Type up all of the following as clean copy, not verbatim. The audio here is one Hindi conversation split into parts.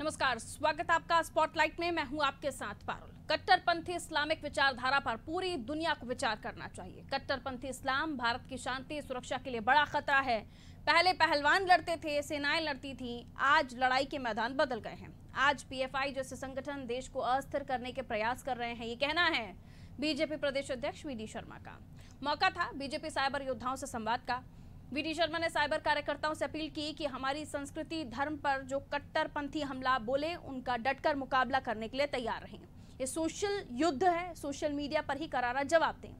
नमस्कार, स्वागत है आपका स्पॉटलाइट में। मैं हूं आपके साथ पारुल। कट्टरपंथी इस्लामिक विचारधारा पर पूरी दुनिया को विचार करना चाहिए। कट्टरपंथी इस्लाम भारत की शांति सुरक्षा के लिए बड़ा खतरा है। पहले पहलवान लड़ते थे, सेनाएं लड़ती थीं, आज लड़ाई के मैदान बदल गए हैं। आज पीएफआई जैसे संगठन देश को अस्थिर करने के प्रयास कर रहे हैं, ये कहना है बीजेपी प्रदेश अध्यक्ष वीडी शर्मा का। मौका था बीजेपी साइबर योद्धाओं से संवाद का। वीडी शर्मा ने साइबर कार्यकर्ताओं से अपील की कि हमारी संस्कृति धर्म पर जो कट्टरपंथी हमला बोले उनका डटकर मुकाबला करने के लिए तैयार रहें। ये सोशल युद्ध है, सोशल मीडिया पर ही करारा जवाब दें।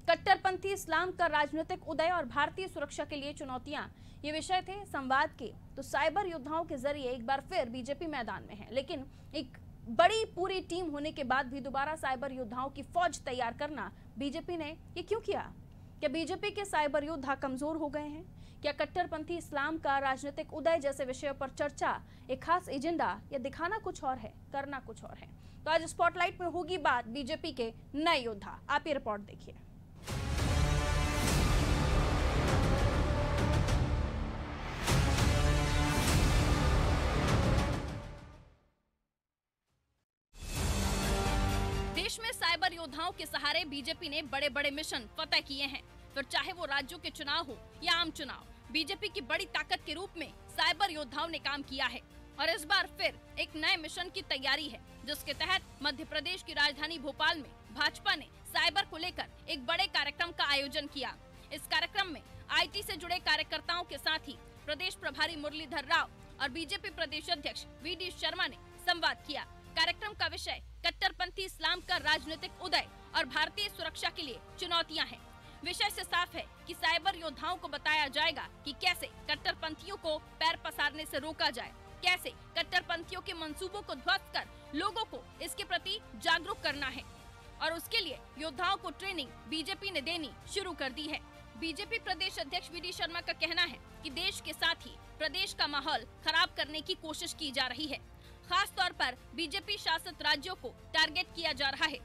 कट्टरपंथी इस्लाम का राजनीतिक उदय और भारतीय सुरक्षा के लिए चुनौतियां, ये विषय थे संवाद के। तो साइबर योद्धाओं के जरिए एक बार फिर बीजेपी मैदान में है, लेकिन एक बड़ी पूरी टीम होने के बाद भी दोबारा साइबर योद्धाओं की फौज तैयार करना बीजेपी ने ये क्यों किया? क्या बीजेपी के साइबर योद्धा कमजोर हो गए हैं? क्या कट्टरपंथी इस्लाम का राजनीतिक उदय जैसे विषयों पर चर्चा एक खास एजेंडा या दिखाना कुछ और है, करना कुछ और है? तो आज स्पॉटलाइट में होगी बात बीजेपी के नए योद्धा। आप ये रिपोर्ट देखिए। देश में साइबर योद्धाओं के सहारे बीजेपी ने बड़े बड़े मिशन फतह किए हैं। फिर चाहे वो राज्यों के चुनाव हो या आम चुनाव, बीजेपी की बड़ी ताकत के रूप में साइबर योद्धाओं ने काम किया है। और इस बार फिर एक नए मिशन की तैयारी है, जिसके तहत मध्य प्रदेश की राजधानी भोपाल में भाजपा ने साइबर को लेकर एक बड़े कार्यक्रम का आयोजन किया। इस कार्यक्रम में आईटी से जुड़े कार्यकर्ताओं के साथ ही प्रदेश प्रभारी मुरलीधर राव और बीजेपी प्रदेश अध्यक्ष वीडी शर्मा ने संवाद किया। कार्यक्रम का विषय कट्टरपंथी इस्लाम का राजनीतिक उदय और भारतीय सुरक्षा के लिए चुनौतियां हैं। विषय से साफ है कि साइबर योद्धाओं को बताया जाएगा कि कैसे कट्टरपंथियों को पैर पसारने से रोका जाए, कैसे कट्टरपंथियों के मंसूबों को ध्वस्त कर लोगों को इसके प्रति जागरूक करना है। और उसके लिए योद्धाओं को ट्रेनिंग बीजेपी ने देनी शुरू कर दी है। बीजेपी प्रदेश अध्यक्ष वीडी शर्मा का कहना है कि देश के साथ ही प्रदेश का माहौल खराब करने की कोशिश की जा रही है। खास तौर पर बीजेपी शासित राज्यों को टारगेट किया जा रहा है।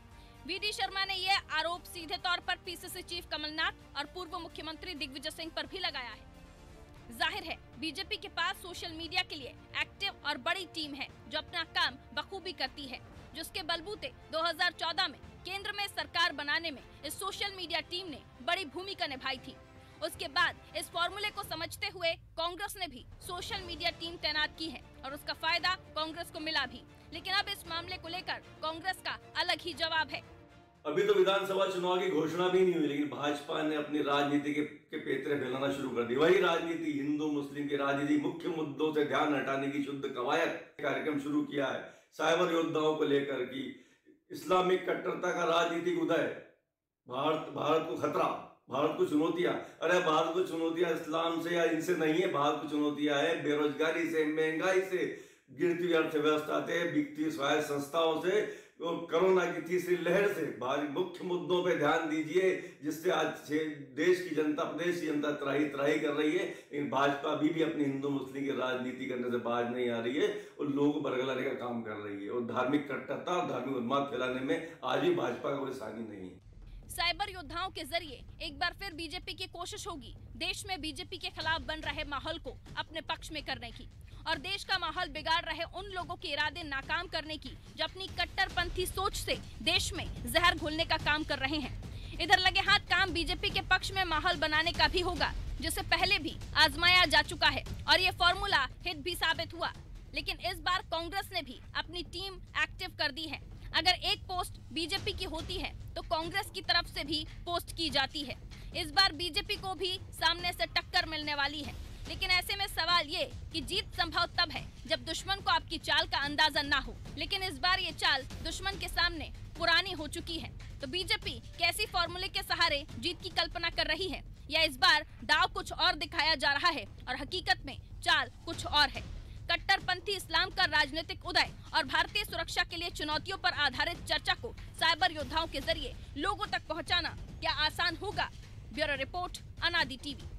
वीडी शर्मा ने यह आरोप सीधे तौर पर पीसीसी चीफ कमलनाथ और पूर्व मुख्यमंत्री दिग्विजय सिंह पर भी लगाया है। जाहिर है बीजेपी के पास सोशल मीडिया के लिए एक्टिव और बड़ी टीम है, जो अपना काम बखूबी करती है, जिसके बलबूते 2014 में केंद्र में सरकार बनाने में इस सोशल मीडिया टीम ने बड़ी भूमिका निभाई थी। उसके बाद इस फॉर्मूले को समझते हुए कांग्रेस ने भी सोशल मीडिया टीम तैनात की है और उसका फायदा कांग्रेस को मिला भी। लेकिन अब इस मामले को लेकर कांग्रेस का अलग ही जवाब है। अभी तो विधानसभा चुनाव की घोषणा भी नहीं हुई, लेकिन भाजपा ने अपनी राजनीति के पेतरे फैलाना शुरू कर दी। वही राजनीति, हिंदू मुस्लिम की राजनीति, मुख्य मुद्दों से ध्यान हटाने की शुद्ध कवायद कार्यक्रम शुरू किया है साइबर योद्धाओं को लेकर कि इस्लामिक कट्टरता का राजनीतिक उदय, भारत को खतरा, भारत को चुनौतियां। अरे भारत को चुनौतियां इस्लाम से या इनसे नहीं है, भारत को चुनौतियां है बेरोजगारी से, महंगाई से, गिरती अर्थव्यवस्था से, बिकती स्वायत्त संस्थाओं से, कोरोना की तीसरी लहर से। मुख्य मुद्दों पे ध्यान दीजिए, जिससे आज देश की जनता, प्रदेश की जनता त्राही कर रही है। लेकिन भाजपा भी अपनी हिंदू मुस्लिम की राजनीति करने से बाज नहीं आ रही है और लोगों को बरगलाने का काम कर रही है। और धार्मिक कट्टरता और धार्मिक उन्माद फैलाने में आज भी भाजपा का कोई सानी नहीं है। साइबर योद्धाओं के जरिए एक बार फिर बीजेपी की कोशिश होगी देश में बीजेपी के खिलाफ बन रहे माहौल को अपने पक्ष में करने की और देश का माहौल बिगाड़ रहे उन लोगों के इरादे नाकाम करने की जो अपनी कट्टरपंथी सोच से देश में जहर घोलने का काम कर रहे हैं। इधर लगे हाथ काम बीजेपी के पक्ष में माहौल बनाने का भी होगा, जिसे पहले भी आजमाया जा चुका है और ये फॉर्मूला हिट भी साबित हुआ। लेकिन इस बार कांग्रेस ने भी अपनी टीम एक्टिव कर दी है। अगर एक पोस्ट बीजेपी की होती है तो कांग्रेस की तरफ से भी पोस्ट की जाती है। इस बार बीजेपी को भी सामने से टक्कर मिलने वाली है। लेकिन ऐसे में सवाल ये कि जीत संभव तब है जब दुश्मन को आपकी चाल का अंदाजा ना हो। लेकिन इस बार ये चाल दुश्मन के सामने पुरानी हो चुकी है। तो बीजेपी कैसी फॉर्मूले के सहारे जीत की कल्पना कर रही है, या इस बार दाव कुछ और दिखाया जा रहा है और हकीकत में चाल कुछ और है? कट्टरपंथी इस्लाम का राजनीतिक उदय और भारतीय सुरक्षा के लिए चुनौतियों पर आधारित चर्चा को साइबर योद्धाओं के जरिए लोगों तक पहुंचाना क्या आसान होगा? ब्यूरो रिपोर्ट, अनादि टीवी।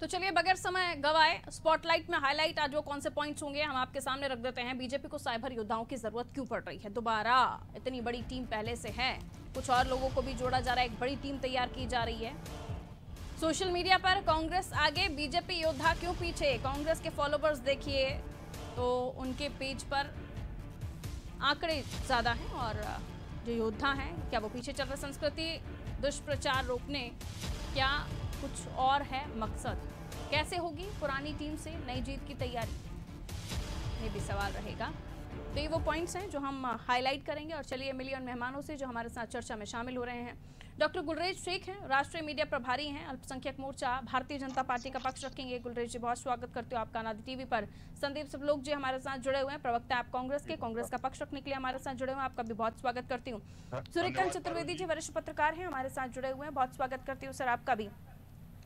तो चलिए बगैर समय गवाए स्पॉटलाइट में हाईलाइट आज वो कौन से पॉइंट्स होंगे हम आपके सामने रख देते हैं। बीजेपी को साइबर योद्धाओं की जरूरत क्यों पड़ रही है दोबारा? इतनी बड़ी टीम पहले से है, कुछ और लोगों को भी जोड़ा जा रहा है, एक बड़ी टीम तैयार की जा रही है। सोशल मीडिया पर कांग्रेस आगे, बीजेपी योद्धा क्यों पीछे? कांग्रेस के फॉलोवर्स देखिए तो उनके पेज पर आंकड़े ज्यादा हैं और जो योद्धा हैं क्या वो पीछे चल रहे? संस्कृति दुष्प्रचार रोकने क्या कुछ और है मकसद? कैसे होगी पुरानी टीम से नई जीत की तैयारी, ये भी सवाल रहेगा। तो ये वो पॉइंट्स हैं जो हम हाईलाइट करेंगे। और चलिए मिलिए उन मेहमानों से जो हमारे साथ चर्चा में शामिल हो रहे हैं। डॉक्टर गुलरेज शेख हैं, राष्ट्रीय मीडिया प्रभारी हैं, अल्पसंख्यक मोर्चा भारतीय जनता पार्टी का पक्ष रखेंगे। गुलरेज जी बहुत स्वागत करते हो आपका अनादि टीवी पर। संदीप सबलोग जी हमारे साथ जुड़े हुए हैं, प्रवक्ता आप कांग्रेस के, कांग्रेस का पक्ष रखने के लिए हमारे साथ जुड़े हुए हैं, आपका भी बहुत स्वागत करती हूँ। सूर्यकांत चतुर्वेदी जी वरिष्ठ पत्रकार हैं, हमारे साथ जुड़े हुए हैं, बहुत स्वागत करती हूँ सर आपका भी।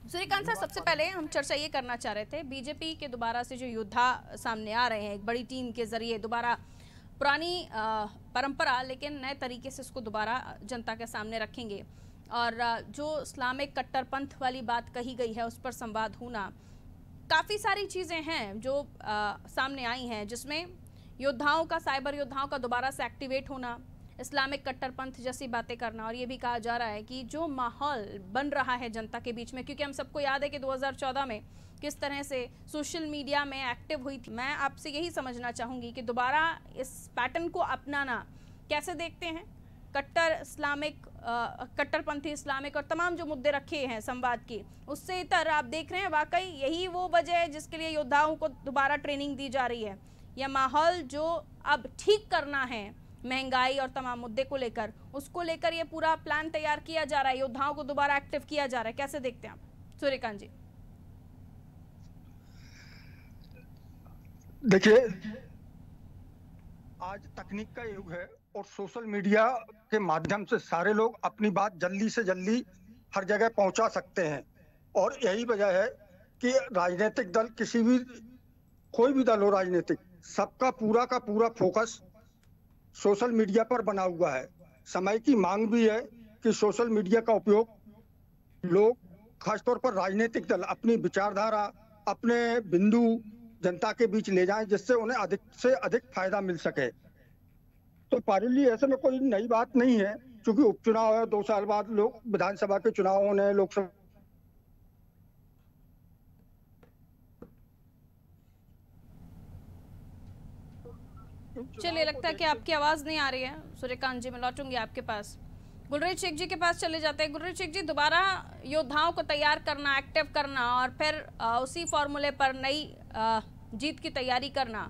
सूर्यकांत सर, सबसे पहले हम चर्चा ये करना चाह रहे थे, बीजेपी के दोबारा से जो योद्धा सामने आ रहे हैं एक बड़ी टीम के जरिए, दोबारा पुरानी परंपरा लेकिन नए तरीके से इसको दोबारा जनता के सामने रखेंगे। और जो इस्लामिक कट्टरपंथ वाली बात कही गई है उस पर संवाद होना, काफ़ी सारी चीज़ें हैं जो सामने आई हैं जिसमें योद्धाओं का, साइबर योद्धाओं का दोबारा से एक्टिवेट होना, इस्लामिक कट्टरपंथ जैसी बातें करना। और ये भी कहा जा रहा है कि जो माहौल बन रहा है जनता के बीच में, क्योंकि हम सबको याद है कि 2014 में किस तरह से सोशल मीडिया में एक्टिव हुई थी। मैं आपसे यही समझना चाहूँगी कि दोबारा इस पैटर्न को अपनाना कैसे देखते हैं? कट्टर इस्लामिक, कट्टरपंथी इस्लामिक और तमाम जो मुद्दे रखे हैं संवाद के, उससे इतर आप देख रहे हैं वाकई यही वो वजह है जिसके लिए योद्धाओं को दोबारा ट्रेनिंग दी जा रही है, या माहौल जो अब ठीक करना है महंगाई और तमाम मुद्दे को लेकर, उसको लेकर ये पूरा प्लान तैयार किया जा रहा है, योद्धाओं को दोबारा एक्टिव किया जा रहा है, कैसे देखते हैं आप सूर्यकांत जी? देखिए, आज तकनीक का युग है और सोशल मीडिया के माध्यम से सारे लोग अपनी बात जल्दी से जल्दी हर जगह पहुंचा सकते हैं। और यही वजह है कि राजनीतिक दल, किसी भी, कोई भी दल हो राजनीतिक, सबका पूरा का पूरा फोकस सोशल मीडिया पर बना हुआ है। समय की मांग भी है कि सोशल मीडिया का उपयोग लोग, खासतौर पर राजनीतिक दल, अपनी विचारधारा, अपने बिंदु जनता के बीच ले जाएं जिससे उन्हें अधिक से अधिक फायदा मिल सके। तो पारुल जी, ऐसे में कोई नई बात नहीं है, क्योंकि उपचुनाव है, 2 साल बाद लोग विधानसभा के चुनाव होने, लोकसभा। चलिए, लगता है कि आपकी आवाज नहीं आ रही है सूर्यकांत जी, मैं लौटूंगी आपके पास। गुलरेज शेख जी के पास चले जाते हैं। गुलरेज शेख जी, दोबारा योद्धाओं को तैयार करना, एक्टिव करना और फिर उसी फॉर्मूले पर नई जीत की तैयारी करना,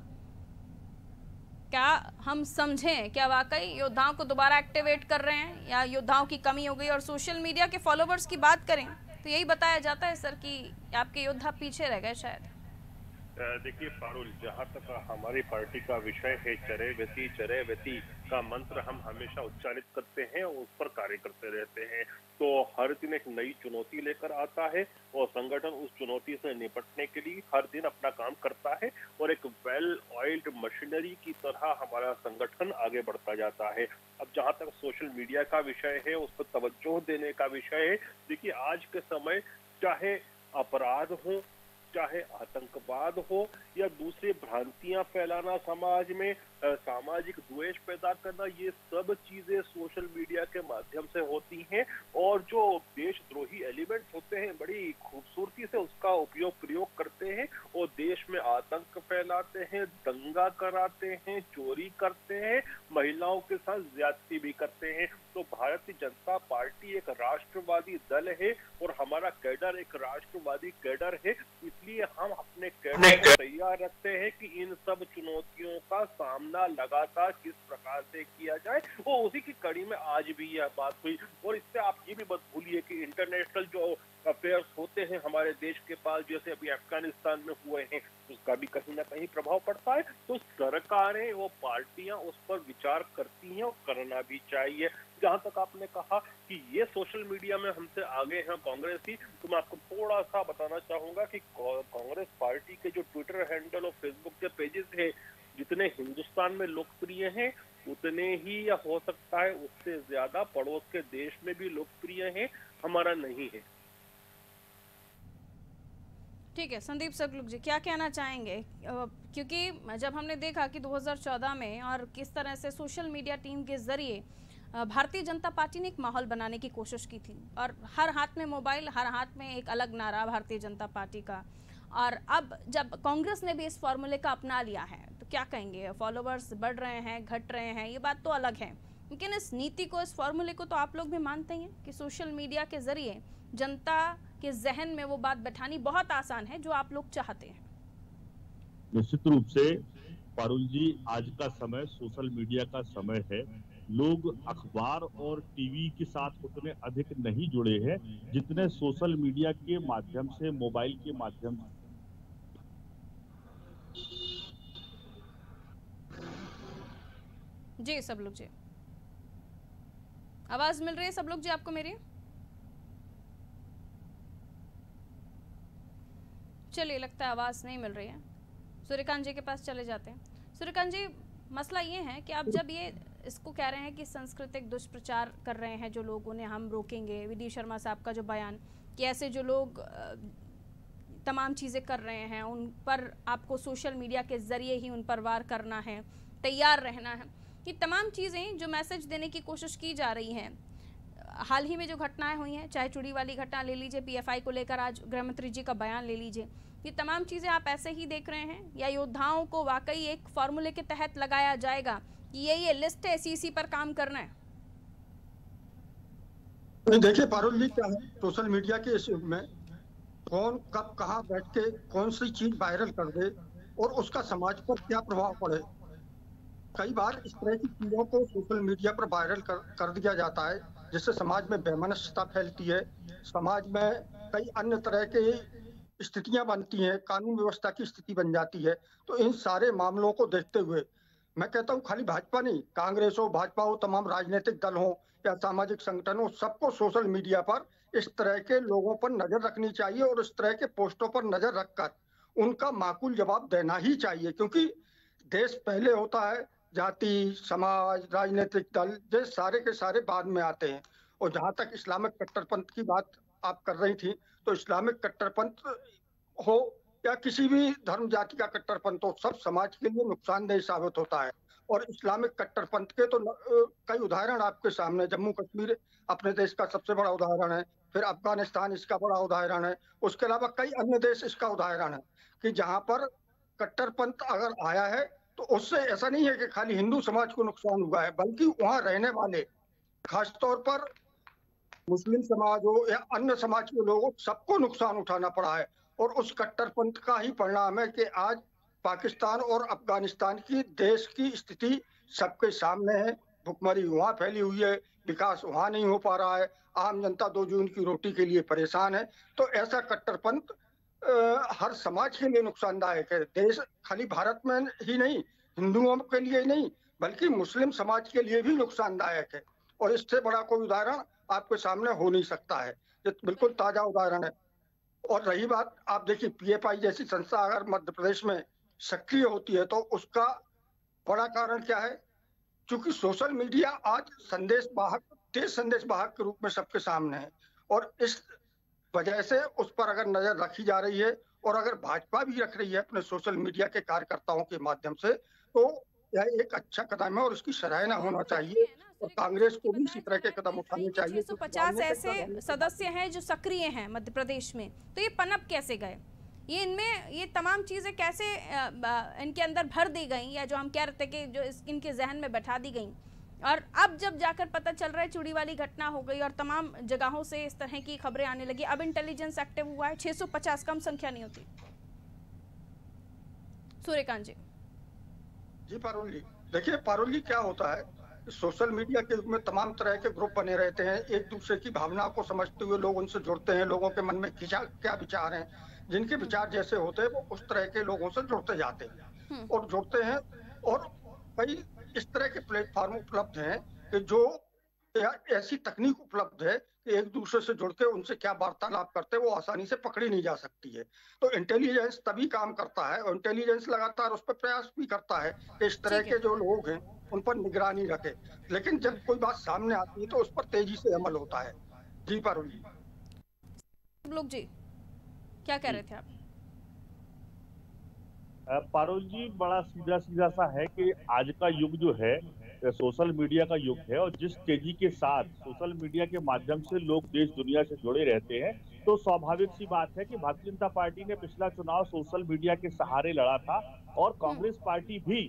क्या हम समझें क्या वाकई योद्धाओं को दोबारा एक्टिवेट कर रहे हैं या योद्धाओं की कमी हो गई? और सोशल मीडिया के फॉलोवर्स की बात करें तो यही बताया जाता है सर कि आपके योद्धा पीछे रह गए शायद। देखिए पारुल, जहाँ तक हमारी पार्टी का विषय है चरे व्यति का मंत्र हम हमेशा उच्चारित करते हैं और उस पर कार्य करते रहते हैं। तो हर दिन एक नई चुनौती लेकर आता है और संगठन उस चुनौती से निपटने के लिए हर दिन अपना काम करता है और एक वेल ऑयल्ड मशीनरी की तरह हमारा संगठन आगे बढ़ता जाता है। अब जहाँ तक सोशल मीडिया का विषय है, उस पर तवज्जो देने का विषय है। देखिए, आज के समय चाहे अपराध हो, चाहे आतंकवाद हो या दूसरी भ्रांतियां फैलाना समाज में, सामाजिक द्वेष पैदा करना, ये सब चीजें सोशल मीडिया के माध्यम से होती हैं। और जो देशद्रोही एलिमेंट्स होते हैं बड़ी खूबसूरती से उसका प्रयोग करते हैं और देश में आतंक फैलाते हैं, दंगा कराते हैं, चोरी करते हैं, महिलाओं के साथ ज्यादती भी करते हैं। तो भारतीय जनता पार्टी एक राष्ट्रवादी दल है और हमारा कैडर एक राष्ट्रवादी कैडर है, इसलिए हम अपने कैडर को तैयार रखते हैं कि इन सब चुनौतियों का सामना लगातार किस प्रकार से किया जाए। वो उसी की कड़ी में आज भी यह बात हुई। और इससे आप ये भी मत भूलिए कि इंटरनेशनल जो अफेयर्स होते हैं हमारे देश के पास, जैसे अभी अफगानिस्तान में हुए हैं, उसका भी कहीं ना कहीं प्रभाव पड़ता है। तो सरकारें, वो पार्टियां उस पर विचार करती हैं और करना भी चाहिए। जहां तक आपने कहा कि ये सोशल मीडिया में हमसे आगे हैं कांग्रेस ही, तो मैं आपको थोड़ा सा बताना चाहूंगा कि कांग्रेस पार्टी के जो ट्विटर हैंडल और फेसबुक के पेजेस है, जितने हिंदुस्तान में लोकप्रिय हैं उतने ही, या हो सकता है उससे ज्यादा, पड़ोस के देश में भी लोकप्रिय हैं, हमारा नहीं है। ठीक है, संदीप सगलुक जी क्या कहना चाहेंगे, क्योंकि जब हमने देखा कि 2014 में और किस तरह से सोशल मीडिया टीम के जरिए भारतीय जनता पार्टी ने एक माहौल बनाने की कोशिश की थी और हर हाथ में मोबाइल, हर हाथ में एक अलग नारा भारतीय जनता पार्टी का, और अब जब कांग्रेस ने भी इस फॉर्मूले का अपना लिया है तो क्या कहेंगे, फॉलोवर्स बढ़ रहे हैं, घट रहे हैं, ये बात तो अलग है, लेकिन इस नीति को, इस फॉर्मूले को तो आप लोग भी मानते हैं कि सोशल मीडिया के जरिए जनता के जहन में वो बात बैठानी बहुत आसान है जो आप लोग चाहते हैं। निश्चित रूप से पारुल जी, आज का समय सोशल मीडिया का समय है। लोग अखबार और टीवी के साथ उतने अधिक नहीं जुड़े हैं जितने सोशल मीडिया के माध्यम से, मोबाइल के माध्यम से। जी सब लोग जी, आवाज मिल रही है सब लोग जी आपको मेरी? चलिए, लगता है आवाज नहीं मिल रही है। सूर्यकांत जी के पास चले जाते हैं। सूर्यकांत जी, मसला ये है कि आप जब ये इसको कह रहे हैं कि सांस्कृतिक दुष्प्रचार कर रहे हैं जो लोग, उन्हें हम रोकेंगे, विधि शर्मा साहब का जो बयान कि ऐसे जो लोग तमाम चीज़ें कर रहे हैं उन पर आपको सोशल मीडिया के ज़रिए ही उन पर वार करना है, तैयार रहना है, ये तमाम चीज़ें जो मैसेज देने की कोशिश की जा रही हैं, हाल ही में जो घटनाएं हुई हैं, चाहे चूड़ी वाली घटना ले लीजिए, पीएफआई को लेकर आज गृहमंत्री जी का बयान ले लीजिए, ये तमाम चीज़ें आप ऐसे ही देख रहे हैं या योद्धाओं को वाकई एक फॉर्मूले के तहत लगाया जाएगा कि ये लिस्ट है, इसी पर काम करना है? नहीं, देखिए पारुल जी, क्या है सोशल मीडिया के इस युग में कौन कब कहाँ बैठ के कौन सी चीज वायरल कर दे और उसका समाज पर क्या प्रभाव पड़े। कई बार इस तरह की चीजों को सोशल मीडिया पर वायरल कर दिया जाता है जिससे समाज में वैमनस्यता फैलती है, समाज में कई अन्य तरह के स्थितियां बनती हैं, कानून व्यवस्था की स्थिति बन जाती है। तो इन सारे मामलों को देखते हुए मैं कहता हूँ खाली भाजपा नहीं, कांग्रेस हो, भाजपा हो, तमाम राजनीतिक दल हो या सामाजिक संगठन हो, सबको सोशल मीडिया पर इस तरह के लोगों पर नजर रखनी चाहिए और इस तरह के पोस्टों पर नजर रखकर उनका माकूल जवाब देना ही चाहिए, क्योंकि देश पहले होता है, जाति, समाज, राजनीतिक दल ये सारे के सारे बाद में आते हैं। और जहां तक इस्लामिक कट्टरपंथ की बात आप कर रही थी, तो इस्लामिक कट्टरपंथ हो या किसी भी धर्म जाति का कट्टरपंथ हो, सब समाज के लिए नुकसानदेह साबित होता है। और इस्लामिक कट्टरपंथ के तो कई उदाहरण आपके सामने, जम्मू कश्मीर अपने देश का सबसे बड़ा उदाहरण है, फिर अफगानिस्तान इसका बड़ा उदाहरण है, उसके अलावा कई अन्य देश इसका उदाहरण है कि जहां पर कट्टरपंथ अगर आया है तो उससे ऐसा नहीं है कि खाली हिंदू समाज को नुकसान हुआ है, बल्कि वहां रहने वाले खासतौर पर मुस्लिम समाज हो या अन्य समाज के लोगों, सबको नुकसान उठाना पड़ा है। और उस कट्टरपंथ का ही परिणाम है कि आज पाकिस्तान और अफगानिस्तान की देश की स्थिति सबके सामने है। भुखमरी वहां फैली हुई है, विकास वहां नहीं हो पा रहा है, आम जनता 2 जून की रोटी के लिए परेशान है। तो ऐसा कट्टरपंथ हर समाज के लिए नुकसानदायक है। देश खाली भारत में ही नहीं, हिंदुओं के लिए ही नहीं, बल्कि मुस्लिम समाज के लिए भी नुकसानदायक है। और इससे बड़ा कोई उदाहरण आपके सामने हो नहीं सकता है, ये बिल्कुल ताजा उदाहरण है। और रही बात, आप देखिए पीएफआई जैसी संस्था अगर मध्य प्रदेश में सक्रिय होती है तो उसका बड़ा कारण क्या है, क्योंकि सोशल मीडिया आज संदेश वाहक, तेज संदेश वाहक के रूप में सबके सामने है। और इस वजह से उस पर अगर नजर रखी जा रही है और अगर भाजपा भी रख रही है अपने सोशल मीडिया के कार्यकर्ताओं के माध्यम से, तो यह एक अच्छा कदम है और उसकी सराहना होना चाहिए। और कांग्रेस को भी इसी तरह के कदम उठाने चाहिए। 650 ऐसे सदस्य हैं जो सक्रिय हैं मध्य प्रदेश में, तो ये पनप कैसे गए? ये इनमें ये तमाम चीजें कैसे इनके अंदर भर दी गई, या जो हम कह रहे थे कि जो इनके जहन में बैठा दी गई, और अब जब जाकर पता चल रहा है चूड़ी वाली घटना हो गई और तमाम जगहों से इस तरह की खबरें आने लगी, अब इंटेलिजेंस एक्टिव हुआ है। 650 कम संख्या नहीं होती। सूर्यकांत जी। जी पारुल जी, देखिए पारुल जी, क्या होता है, सोशल मीडिया के युग में तमाम तरह के ग्रुप बने रहते हैं, एक दूसरे की भावना को समझते हुए लोग उनसे जुड़ते हैं, लोगों के मन में क्या विचार हैं, जिनके विचार जैसे होते हैं वो उस तरह के लोगों से जुड़ते जाते हैं और जुड़ते हैं। और कई इस तरह के प्लेटफॉर्म उपलब्ध हैं कि जो ऐसी तकनीक उपलब्ध है कि एक दूसरे से जुड़ के उनसे क्या वार्तालाप करते हैं वो आसानी से पकड़ी नहीं जा सकती है। तो इंटेलिजेंस तभी काम करता है और इंटेलिजेंस लगातार उस पर प्रयास भी करता है कि इस तरह के जो लोग हैं उन पर निगरानी रखे, लेकिन जब कोई बात सामने आती है तो उस पर तेजी से अमल होता है। जी पारुल जी। लोग जी क्या कह रहे थे आप? पारुल जी, बड़ा सीधा सीधा सा है कि आज का युग जो है सोशल मीडिया का युग है, और जिस तेजी के साथ सोशल मीडिया के माध्यम से लोग देश दुनिया से जुड़े रहते हैं, तो स्वाभाविक सी बात है कि भारतीय जनता पार्टी ने पिछला चुनाव सोशल मीडिया के सहारे लड़ा था, और कांग्रेस पार्टी भी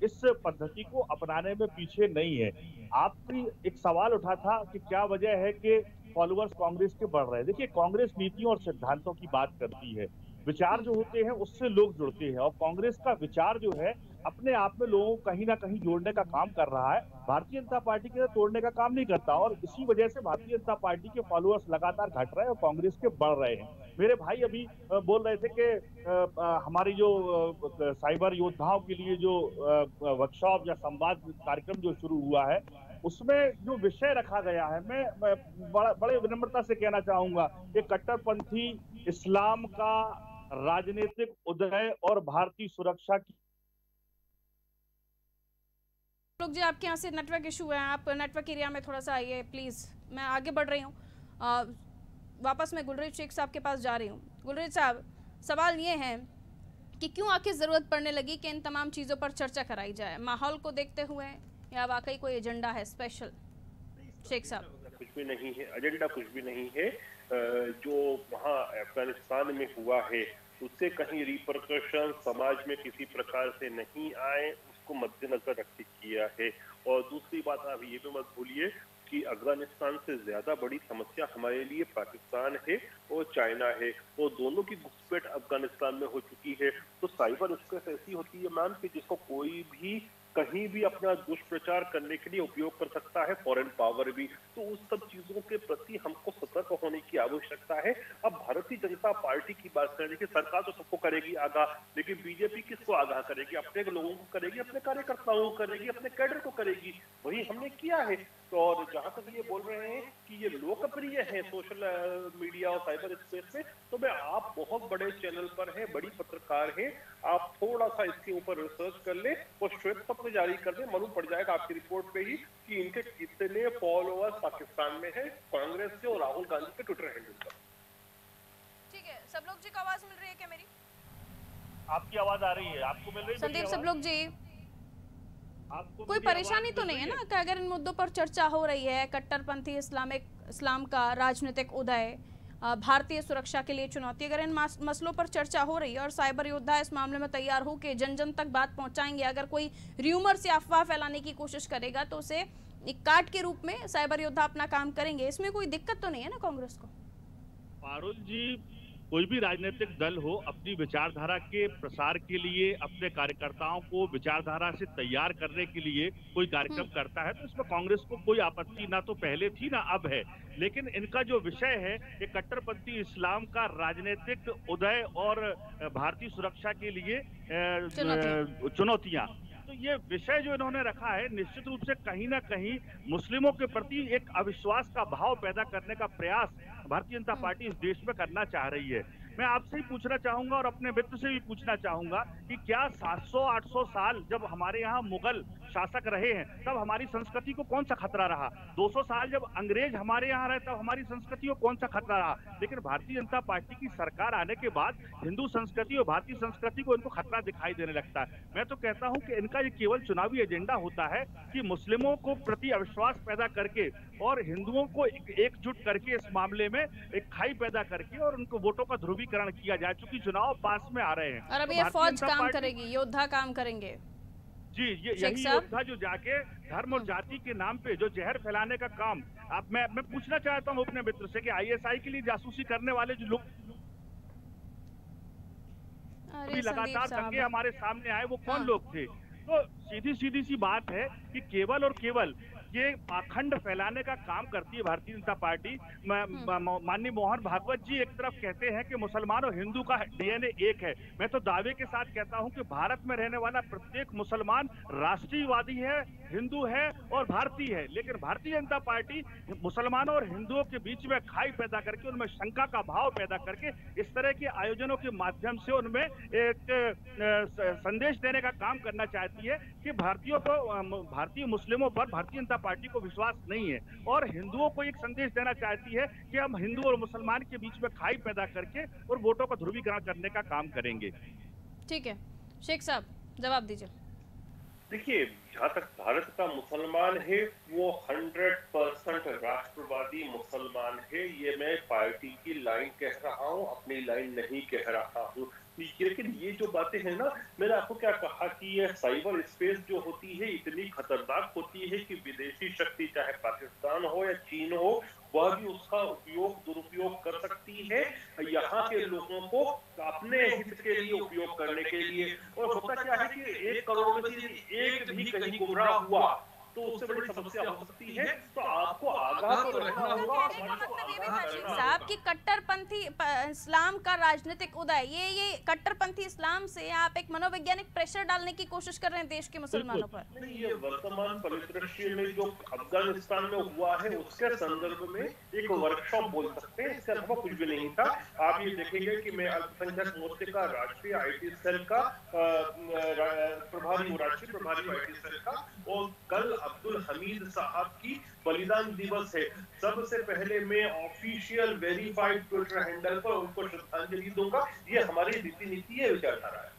इस पद्धति को अपनाने में पीछे नहीं है। आपकी एक सवाल उठा था कि क्या वजह है कि फॉलोअर्स कांग्रेस के बढ़ रहे हैं। देखिए, कांग्रेस नीतियों और सिद्धांतों की बात करती है, विचार जो होते हैं उससे लोग जुड़ते हैं, और कांग्रेस का विचार जो है अपने आप में लोगों को कहीं ना कहीं जोड़ने का काम कर रहा है, भारतीय जनता पार्टी के तोड़ने का काम नहीं करता। और इसी वजह से भारतीय जनता पार्टी के फॉलोअर्स लगातार घट रहे हैं और कांग्रेस के बढ़ रहे हैं। मेरे भाई अभी बोल रहे थे कि हमारी जो साइबर योद्धाओं के लिए जो वर्कशॉप या संवाद कार्यक्रम जो शुरू हुआ है, उसमें जो विषय रखा गया है, मैं बड़े विनम्रता से कहना चाहूंगा कि कट्टरपंथी इस्लाम का राजनीतिक उदय और भारतीय सुरक्षा की। लोग जी, आपके यहाँ से नेटवर्क इशू है, आप नेटवर्क एरिया में थोड़ा सा आइए प्लीज। मैं आगे बढ़ रही हूँ, वापस मैं गुलरेज शेख साहब के पास जा रही हूँ। गुलरेज साहब, सवाल ये है कि क्यों आखिर जरूरत पड़ने लगी कि इन तमाम चीजों पर चर्चा कराई जाए, माहौल को देखते हुए या वाकई कोई एजेंडा है स्पेशल? शेख साहब, कुछ भी नहीं है, एजेंडा कुछ भी नहीं है। जो वहाँ अफगानिस्तान में हुआ है उससे कहीं रिपरकशन समाज में किसी प्रकार से नहीं आए, उसको मद्देनजर रख के किया है। और दूसरी बात, आप ये भी मत भूलिए कि अफगानिस्तान से ज्यादा बड़ी समस्या हमारे लिए पाकिस्तान है और चाइना है, और दोनों की घुसपैठ अफगानिस्तान में हो चुकी है। तो साइबर स्पेस ऐसी होती है मैम कि जिसको कोई भी कहीं भी अपना दुष्प्रचार करने के लिए उपयोग कर सकता है, फॉरेन पावर भी। तो उस सब चीजों के प्रति हमको सतर्क होने की आवश्यकता है। अब भारतीय जनता पार्टी की बात करें, देखिए सरकार तो सबको करेगी आगाह, लेकिन बीजेपी किसको आगाह करेगी? अपने लोगों को करेगी, अपने कार्यकर्ताओं को करेगी, अपने कैडर को करेगी। वही हमने किया है। तो और जहां तक ये बोल रहे हैं कि ये लोकप्रिय है सोशल मीडिया और साइबर स्पेस में, तो मैं, आप बहुत बड़े चैनल पर हैं, बड़ी पत्रकार हैं, आप थोड़ा सा इसके ऊपर रिसर्च कर ले और श्वेत पत्र जारी कर दे, मालूम पड़ जाएगा आपकी रिपोर्ट पे ही कि इनके कितने फॉलोअर्स पाकिस्तान में है कांग्रेस के और राहुल गांधी के ट्विटर हैंडल पर। ठीक है, सब लोग जी को आवाज मिल रही है क्या मेरी? आपकी आवाज आ रही है? आपको मिल रही है? संदीप, सब लोग जी, आपको कोई परेशानी तो नहीं है ना कि अगर इन मुद्दों पर चर्चा हो रही है, कट्टरपंथी इस्लाम का राजनीतिक उदय, भारतीय सुरक्षा के लिए चुनौती, अगर इन मसलों पर चर्चा हो रही है और साइबर योद्धा इस मामले में तैयार हो के जन जन तक बात पहुंचाएंगे, अगर कोई र्यूमर से अफवाह फैलाने की कोशिश करेगा तो उसे एक काट के रूप में साइबर योद्धा अपना काम करेंगे, इसमें कोई दिक्कत तो नहीं है ना कांग्रेस को? पारुल जी, कोई भी राजनीतिक दल हो अपनी विचारधारा के प्रसार के लिए अपने कार्यकर्ताओं को विचारधारा से तैयार करने के लिए कोई कार्यक्रम करता है, तो इसमें कांग्रेस को कोई आपत्ति ना तो पहले थी ना अब है। लेकिन इनका जो विषय है कि कट्टरपंथी इस्लाम का राजनीतिक उदय और भारतीय सुरक्षा के लिए चुनौतियां, तो ये विषय जो इन्होंने रखा है निश्चित रूप से कहीं ना कहीं मुस्लिमों के प्रति एक अविश्वास का भाव पैदा करने का प्रयास भारतीय जनता पार्टी इस देश में करना चाह रही है। मैं आपसे ही पूछना चाहूंगा और अपने मित्र से भी पूछना चाहूंगा कि क्या 700-800 साल जब हमारे यहाँ मुगल शासक रहे हैं तब हमारी संस्कृति को कौन सा खतरा रहा? 200 साल जब अंग्रेज हमारे यहाँ रहे तब हमारी संस्कृति को कौन सा खतरा रहा? लेकिन भारतीय जनता पार्टी की सरकार आने के बाद हिंदू संस्कृति और भारतीय संस्कृति को इनको खतरा दिखाई देने लगता है। मैं तो कहता हूँ कि इनका ये केवल चुनावी एजेंडा होता है कि मुस्लिमों को प्रति अविश्वास पैदा करके और हिंदुओं को एकजुट करके इस मामले में एक खाई पैदा करके और उनको वोटों का ध्रुवीकरण किया जाए, चूंकि चुनाव पास में आ रहे हैं। और अब ये फौज काम करेगी, योद्धा काम करेंगे। जी, यही योद्धा जो जाके धर्म और जाति के नाम पे जो जहर फैलाने का काम, अब मैं पूछना चाहता हूँ अपने मित्र से कि आईएसआई के लिए जासूसी करने वाले जो लोग अभी लगातार दंगे हमारे सामने आए वो कौन लोग थे? तो सीधी सी बात है कि केवल और केवल ये पाखंड फैलाने का काम करती है भारतीय जनता पार्टी। माननीय मोहन भागवत जी एक तरफ कहते हैं कि मुसलमान और हिंदू का डीएनए एक है। मैं तो दावे के साथ कहता हूं कि भारत में रहने वाला प्रत्येक मुसलमान राष्ट्रीयवादी है, हिंदू है और भारतीय है। लेकिन भारतीय जनता पार्टी मुसलमानों और हिंदुओं के बीच में खाई पैदा करके उनमें शंका का भाव पैदा करके इस तरह के आयोजनों के माध्यम से उनमें एक संदेश देने का काम करना चाहती है कि भारतीय मुस्लिमों पर भारतीय जनता पार्टी को विश्वास नहीं है, और हिंदुओं को एक संदेश देना चाहती है कि हम हिंदू और मुसलमान के बीच में खाई पैदा करके और वोटों का ध्रुवीकरण करने का काम करेंगे। ठीक है, शेख साहब जवाब दीजिए। देखिए, जहाँ तक भारत का मुसलमान है वो 100% राष्ट्रवादी मुसलमान है। ये मैं पार्टी की लाइन कह रहा हूँ, अपनी लाइन नहीं कह रहा हूँ। लेकिन ये जो बातें हैं ना, मैंने आपको क्या कहा कि ये साइबर स्पेस जो होती है इतनी खतरनाक होती है कि विदेशी शक्ति चाहे पाकिस्तान हो या चीन हो, वह भी उसका दुरुपयोग कर सकती है यहाँ के लोगों को अपने हित के लिए उपयोग करने के लिए। और होता क्या है कि 1 करोड़ में से एक भी कहीं गुमराह हुआ तो उससे बड़ी समस्या हो सकती है। तो आपको आगाह तो रहना होगा। साहब की कट्टरपंथी इस्लाम का राजनीतिक उदय, ये कट्टरपंथी इस्लाम से आप एक मनोवैज्ञानिक प्रेशर डालने की कोशिश कर रहे हैं देश के मुसलमानों पर। नहीं, ये वर्तमान परिदृश्य में जो अफगानिस्तान में हुआ है उसके संदर्भ में एक वर्कशॉप बोल सकते हैं, इसके अलावा कुछ भी नहीं था। आप ये देखेंगे कि मैं अल्पसंख्यक मोर्चे का राष्ट्रीय IT सेल का राष्ट्रीय प्रभारी IT सेल का, और कल अब्दुल हमीद साहब की बलिदान दिवस है। सबसे पहले मैं ऑफिशियल वेरीफाइड ट्विटर हैंडल पर उनको श्रद्धांजलि दूंगा। ये हमारी रीति नीति है, विचारधारा है।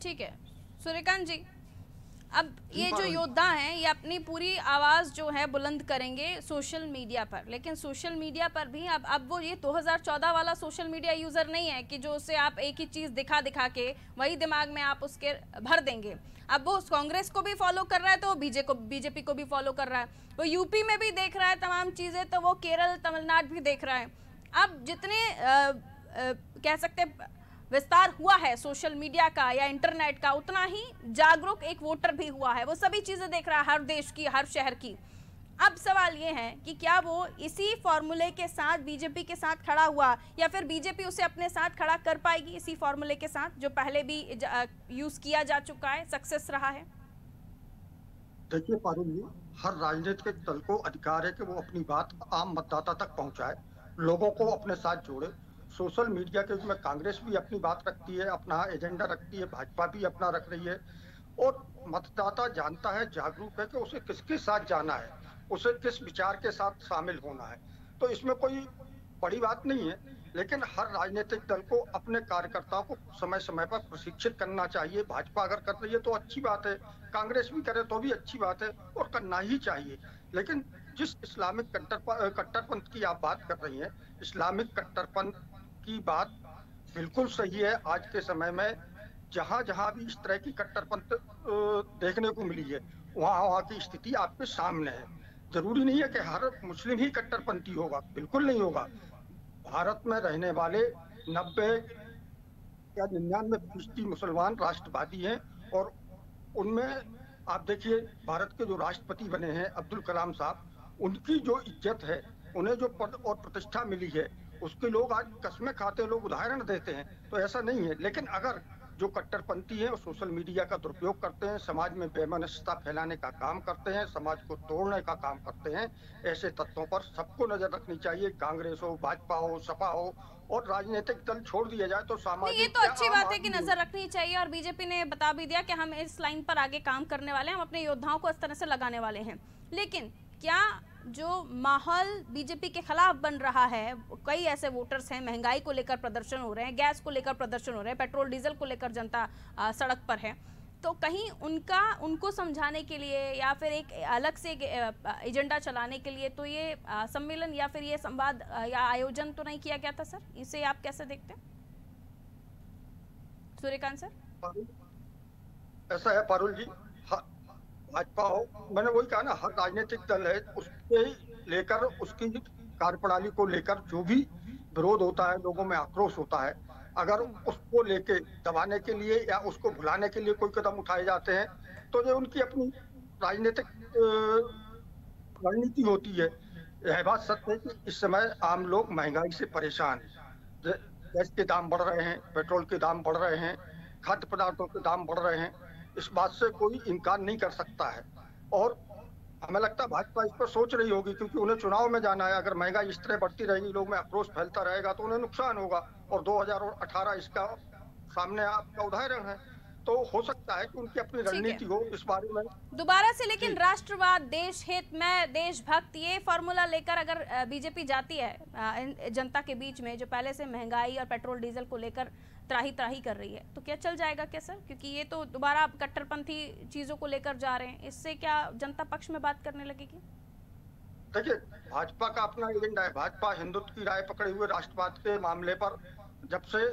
ठीक है सूर्यकांत जी, अब ये जो योद्धा हैं ये अपनी पूरी आवाज जो है बुलंद करेंगे सोशल मीडिया पर, लेकिन सोशल मीडिया पर भी अब वो ये 2014 वाला सोशल मीडिया यूजर नहीं है कि जो उसे आप एक ही चीज दिखा के वही दिमाग में आप उसके भर देंगे। अब वो कांग्रेस को भी फॉलो कर रहा है तो बीजेपी को भी फॉलो कर रहा है, वो यूपी में भी देख रहा है तमाम चीजें, तो वो केरल तमिलनाडु भी देख रहा है। अब जितने कह सकते विस्तार हुआ है सोशल मीडिया का या इंटरनेट का, उतना ही जागरूक एक वोटर भी हुआ है, वो सभी चीजें देख रहा है, हर देश की, हर शहर की। अब सवाल ये है कि क्या वो इसी फॉर्मूले के साथ बीजेपी के साथ खड़ा हुआ या फिर बीजेपी उसे अपने साथ खड़ा कर पाएगी इसी फॉर्मूले के साथ जो पहले भी यूज किया जा चुका है, सक्सेस रहा है? देखिए पारुल जी, हर राजनीतिक दल को अधिकार है कि वो अपनी बात आम मतदाता तक पहुंचाए, लोगों को अपने साथ जोड़े। सोशल मीडिया के उसमें कांग्रेस भी अपनी बात रखती है, अपना एजेंडा रखती है, भाजपा भी अपना रख रही है, और मतदाता जानता है, जागरूक है कि उसे किसके साथ जाना है, उसे किस विचार के साथ शामिल होना है। तो इसमें कोई बड़ी बात नहीं है, लेकिन हर राजनीतिक दल को अपने कार्यकर्ताओं को समय समय पर प्रशिक्षित करना चाहिए। भाजपा अगर कर रही है तो अच्छी बात है, कांग्रेस भी करे तो भी अच्छी बात है और करना ही चाहिए। लेकिन जिस इस्लामिक कट्टरपंथ की आप बात कर रही हैं, इस्लामिक कट्टरपंथ की बात बिल्कुल सही है। आज के समय में जहाँ जहाँ भी इस तरह की कट्टरपंथ देखने को मिली है, वहाँ की स्थिति आपके सामने है। जरूरी नहीं है कि हर मुस्लिम ही कट्टरपंथी होगा, बिल्कुल नहीं होगा। भारत में रहने वाले 90 या 99% मुसलमान राष्ट्रवादी हैं, और उनमें आप देखिए भारत के जो राष्ट्रपति बने हैं अब्दुल कलाम साहब, उनकी जो इज्जत है, उन्हें जो पद और प्रतिष्ठा मिली है, उसके लोग आज कस्में खाते हैं, लोग उदाहरण देते हैं। तो ऐसा नहीं है। लेकिन अगर जो कट्टरपंथी हैं और सोशल मीडिया का दुरुपयोग करते हैं, समाज में बेमनस्यता फैलाने का काम करते हैं, समाज को तोड़ने का काम करते हैं, ऐसे तत्वों पर सबको नजर रखनी चाहिए। कांग्रेस हो, भाजपा हो, सपा हो, और राजनीतिक दल छोड़ दिया जाए तो सामाजिक, ये तो अच्छी बात है कि नजर रखनी चाहिए, और बीजेपी ने बता भी दिया कि हम इस लाइन पर आगे काम करने वाले हैं, हम अपने योद्धाओं को इस तरह से लगाने वाले हैं। लेकिन क्या जो माहौल बीजेपी के खिलाफ बन रहा है, कई ऐसे वोटर्स हैं, महंगाई को लेकर प्रदर्शन हो रहे हैं, गैस को लेकर प्रदर्शन हो रहे हैं, पेट्रोल डीजल को लेकर जनता सड़क पर है, तो कहीं उनको समझाने के लिए या फिर एक अलग से एजेंडा चलाने के लिए तो ये सम्मेलन या फिर ये संवाद या आयोजन तो नहीं किया गया था सर? इसे आप कैसे देखते हैं सूर्यकांत सर? ऐसा है पारुल जी, भाजपा हो, मैंने वही कहा ना, हर राजनीतिक दल है, उसके लेकर उसकी कार्यप्रणाली को लेकर जो भी विरोध होता है, लोगों में आक्रोश होता है, अगर उसको लेके दबाने के लिए या उसको भुलाने के लिए कोई कदम उठाए जाते हैं तो ये उनकी अपनी राजनीतिक रणनीति होती है। यह बात सत्य है कि इस समय आम लोग महंगाई से परेशान हैं। गैस के दाम बढ़ रहे हैं, पेट्रोल के दाम बढ़ रहे हैं, खाद्य पदार्थों के दाम बढ़ रहे हैं, इस बात से कोई इनकार नहीं कर सकता है। और हमें लगता है भाजपा इस पर सोच रही होगी, क्योंकि उन्हें चुनाव में जाना है। अगर महंगाई इस तरह बढ़ती रहेगी, लोग में आक्रोश फैलता रहेगा तो उन्हें नुकसान होगा, और 2018 इसका सामने आपका उदाहरण है। तो हो सकता है कि उनकी अपनी रणनीति हो इस बारे में दोबारा से। लेकिन राष्ट्रवाद, देश हित में, देशभक्त, ये फॉर्मूला लेकर अगर बीजेपी जाती है जनता के बीच में, जो पहले से महंगाई और पेट्रोल डीजल को लेकर त्राही त्राही कर रही है, तो क्या चल जाएगा क्या सर? क्योंकि ये तो दोबारा आप कट्टरपंथी चीजों को लेकर जा रहे हैं, इससे क्या जनता पक्ष में बात करने लगेगी? देखिए, भाजपा का अपना एजेंडा है। भाजपा हिंदुत्व की राय पकड़े हुए राष्ट्रवाद के मामले पर जब से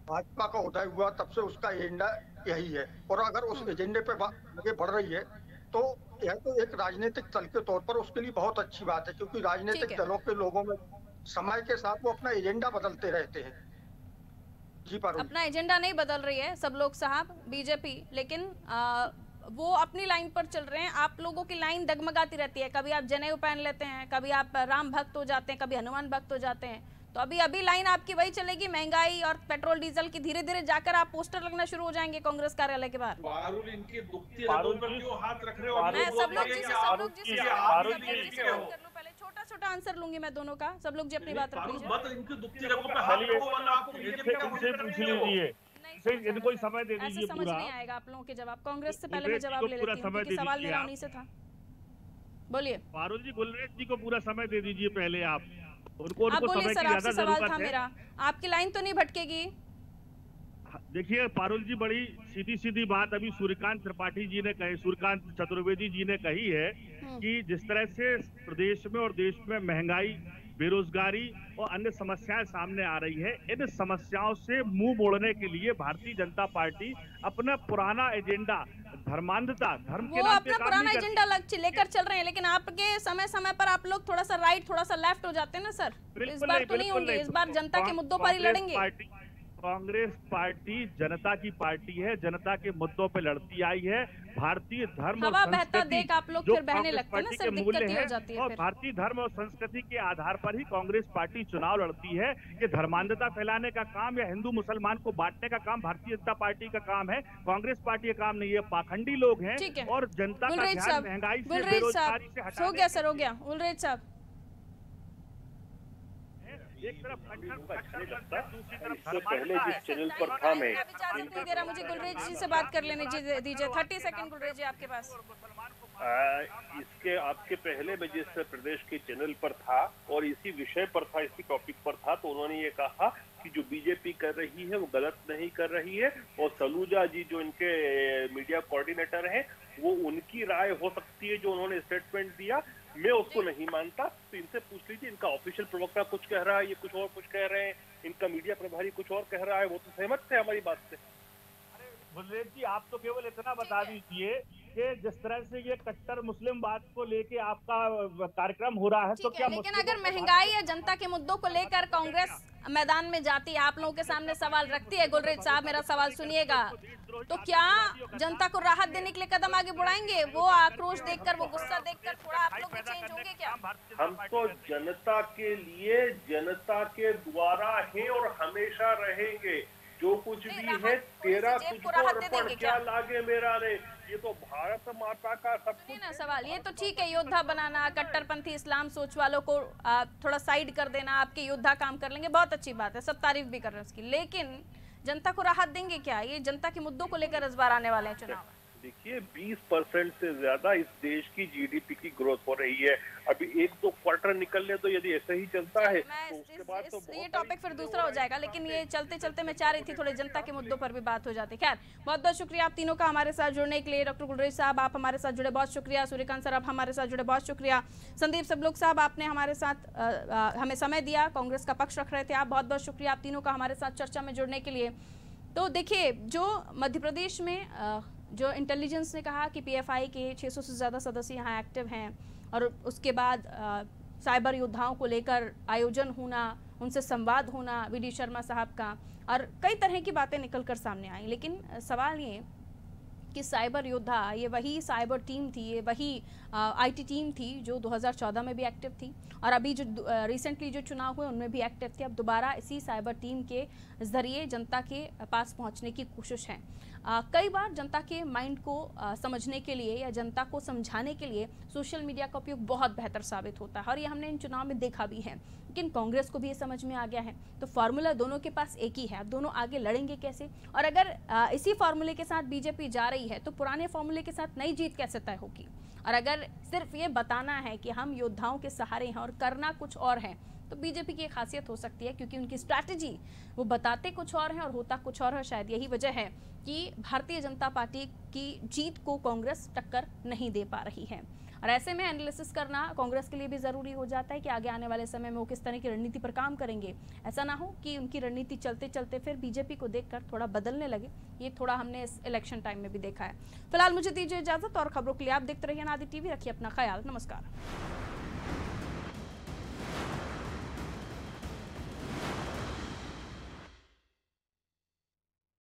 भाजपा का उदय हुआ तब से उसका एजेंडा यही है, और अगर उस एजेंडे पे आगे बढ़ रही है तो यह तो एक राजनीतिक दल के तौर पर उसके लिए बहुत अच्छी बात है, क्योंकि राजनीतिक दलों के लोगों में समय के साथ वो अपना एजेंडा बदलते रहते हैं। जी पारुल, अपना एजेंडा नहीं बदल रही है सब लोग साहब, बीजेपी, लेकिन वो अपनी लाइन पर चल रहे हैं। आप लोगों की लाइन डगमगाती रहती है, कभी आप जनेऊ पहन लेते हैं, कभी आप राम भक्त हो जाते हैं, कभी हनुमान भक्त हो जाते हैं। तो अभी लाइन आपकी वही चलेगी, महंगाई और पेट्रोल डीजल की। धीरे धीरे जाकर आप पोस्टर लगना शुरू हो जाएंगे कांग्रेस कार्यालय के बाहर। पारुल, इनकी दुखती रगों पर क्यों हाथ रख रहे हो? मैं सब लोग जी से बात कर लूं, पहले छोटा आंसर लूंगी मैं दोनों का। सब लोग जी अपनी बात रख लीजिए। मत इनकी दुखती रगों पे हाथ रखो, वरना आपको बीजेपी का इनसे पूछ लीजिए, इनको ही समय दे दीजिए समझ पूरा। नहीं आएगा आप लोगों के जवाब। कांग्रेस से पहले मैं जवाब ले लेती हूं, क्योंकि सवाल मेरा उन्हीं से था। बोलिए पारुल जी, गुलरेज जी को पूरा समय दे दीजिए पहले आप उनको। आप बोलिए समय सर, की आपसे ज्यादा सवाल जरूरत था है। मेरा, आपकी लाइन तो नहीं भटकेगी? देखिए पारुल जी, बड़ी सीधी सीधी बात अभी सूर्यकांत त्रिपाठी जी ने कही, सूर्यकांत चतुर्वेदी जी ने कही है कि जिस तरह से प्रदेश में और देश में महंगाई, बेरोजगारी और अन्य समस्याएं सामने आ रही है, इन समस्याओं से मुंह मोड़ने के लिए भारतीय जनता पार्टी अपना पुराना एजेंडा धर्मांधता, धर्म के नाम पे अपना पुराना एजेंडा लेकर चल रहे हैं, लेकिन आपके समय समय पर आप लोग थोड़ा सा राइट थोड़ा सा लेफ्ट हो जाते हैं ना सर। इस बार तो नहीं होंगे, इस बार जनता के मुद्दों पर ही लड़ेंगे। कांग्रेस पार्टी जनता की पार्टी है, जनता के मुद्दों पे लड़ती आई है। भारतीय धर्म और संस्कृति देख आप लोग फिर बहने लगते हैं ना सर, दिक्कत ही हो जाती है और फिर। भारतीय धर्म और संस्कृति के आधार पर ही कांग्रेस पार्टी चुनाव लड़ती है। ये धर्मांधता फैलाने का काम या हिंदू मुसलमान को बांटने का काम भारतीय जनता पार्टी का काम है, कांग्रेस पार्टी का काम नहीं है। पाखंडी लोग हैं और जनता का ध्यान महंगाई से, बेरोजगारी से हटाने। हो गया सर, हो गया गुलरेज साहब। एक तरफ दूसरी तरफ इससे पहले जिस चैनल पर था मैं इजाजत नहीं दे रहा मुझे, गुलरेज जी से बात कर लेने दीजिए। 30 सेकंड गुलरेज जी आपके पास। इसके आपके पहले मैं जिस प्रदेश के चैनल पर था और इसी विषय पर था, इसी टॉपिक पर था, तो उन्होंने ये कहा कि जो बीजेपी कर रही है वो गलत नहीं कर रही है, और सलूजा जी जो इनके मीडिया कोऑर्डिनेटर हैं, वो उनकी राय हो सकती है जो उन्होंने स्टेटमेंट दिया, मैं उसको नहीं मानता। तो इनसे पूछ लीजिए, इनका ऑफिशियल प्रवक्ता कुछ कह रहा है, ये कुछ और कुछ कह रहे हैं, इनका मीडिया प्रभारी कुछ और कह रहा है, वो तो सहमत थे हमारी बात से। गुलरेज जी, आप तो केवल इतना बता दीजिए कि जिस तरह से ये कट्टर मुस्लिम बात को लेके आपका कार्यक्रम हो रहा है, तो क्या लेकिन अगर महंगाई या जनता के मुद्दों को लेकर कांग्रेस मैदान में जाती है, आप लोगों के सामने सवाल रखती है, गुलरेज साहब मेरा सवाल सुनिएगा, तो क्या जनता को राहत देने के लिए कदम आगे बढ़ाएंगे? वो आक्रोश देखकर, वो गुस्सा देखकर थोड़ा आप लोग भी चेंज होंगे क्या? हम तो जनता के लिए, जनता के द्वारा हैं और हमेशा रहेंगे। जो कुछ भी है तेरा तुझको अर्पण, क्या लागे मेरा रे, ये तो भारत माता का सब कुछ ना सवाल। ये तो ठीक है, योद्धा बनाना, कट्टरपंथी इस्लाम सोच वालों को थोड़ा साइड कर देना, आपके योद्धा काम कर लेंगे, बहुत अच्छी बात है, सब तारीफ भी कर रहे हैं उसकी, लेकिन जनता को राहत देंगे क्या? ये जनता के मुद्दों को लेकर इस बार आने वाले हैं चुनाव। देखिए 20% से ज्यादा इस देश की जीडीपी की ग्रोथ हो रही है। अभी 1-2 क्वार्टर निकलने तो यदि ऐसे ही चलता है तो उसके बाद तो ये टॉपिक फिर दूसरा हो जाएगा, लेकिन ये चलते चलते मैं चाह रही थी थोड़े जनता के मुद्दों पर भी बात हो जाती। खैर, बहुत बहुत शुक्रिया आप तीनों का हमारे साथ जुड़ने के लिए। डॉक्टर गुलरेज साहब आप हमारे साथ जुड़े, बहुत शुक्रिया। सूर्यकांत सर आप हमारे साथ जुड़े, बहुत शुक्रिया। संदीप सबलोग साहब आपने हमारे साथ हमें समय दिया, कांग्रेस का पक्ष रख रहे थे आप, बहुत बहुत शुक्रिया आप तीनों का हमारे साथ चर्चा में जुड़ने के लिए। तो देखिए, जो मध्य प्रदेश में जो इंटेलिजेंस ने कहा कि पीएफआई के 600 से ज़्यादा सदस्य यहाँ एक्टिव हैं, और उसके बाद साइबर योद्धाओं को लेकर आयोजन होना, उनसे संवाद होना वीडी शर्मा साहब का, और कई तरह की बातें निकलकर सामने आई। लेकिन सवाल ये कि साइबर योद्धा, ये वही साइबर टीम थी, ये वही आईटी टीम थी जो 2014 में भी एक्टिव थी, और अभी जो रिसेंटली जो चुनाव हुए उनमें भी एक्टिव थी। अब दोबारा इसी साइबर टीम के जरिए जनता के पास पहुंचने की कोशिश है। कई बार जनता के माइंड को समझने के लिए या जनता को समझाने के लिए सोशल मीडिया का उपयोग बहुत बेहतर साबित होता है और ये हमने इन चुनाव में देखा भी है। लेकिन कांग्रेस को भी ये समझ में आ गया है, तो फार्मूला दोनों के पास एक ही है। अब दोनों आगे लड़ेंगे कैसे, और अगर इसी फार्मूले के साथ बीजेपी जा रही है तो पुराने फार्मूले के साथ नई जीत कैसे तय होगी। और अगर सिर्फ ये बताना है कि हम योद्धाओं के सहारे हैं और करना कुछ और है, तो बीजेपी की खासियत हो सकती है, क्योंकि उनकी स्ट्रैटेजी वो बताते कुछ और है और होता कुछ और है। शायद यही वजह है कि भारतीय जनता पार्टी की जीत को कांग्रेस टक्कर नहीं दे पा रही है। और ऐसे में एनालिसिस करना कांग्रेस के लिए भी जरूरी हो जाता है कि आगे आने वाले समय में वो किस तरह की रणनीति पर काम करेंगे। ऐसा ना हो कि उनकी रणनीति चलते चलते फिर बीजेपी को देखकर थोड़ा बदलने लगे। ये थोड़ा हमने इस इलेक्शन टाइम में भी देखा है। फिलहाल मुझे दीजिए इजाजत, और खबरों के लिए आप देखते रहिए अनादि टीवी। रखिए अपना ख्याल। नमस्कार।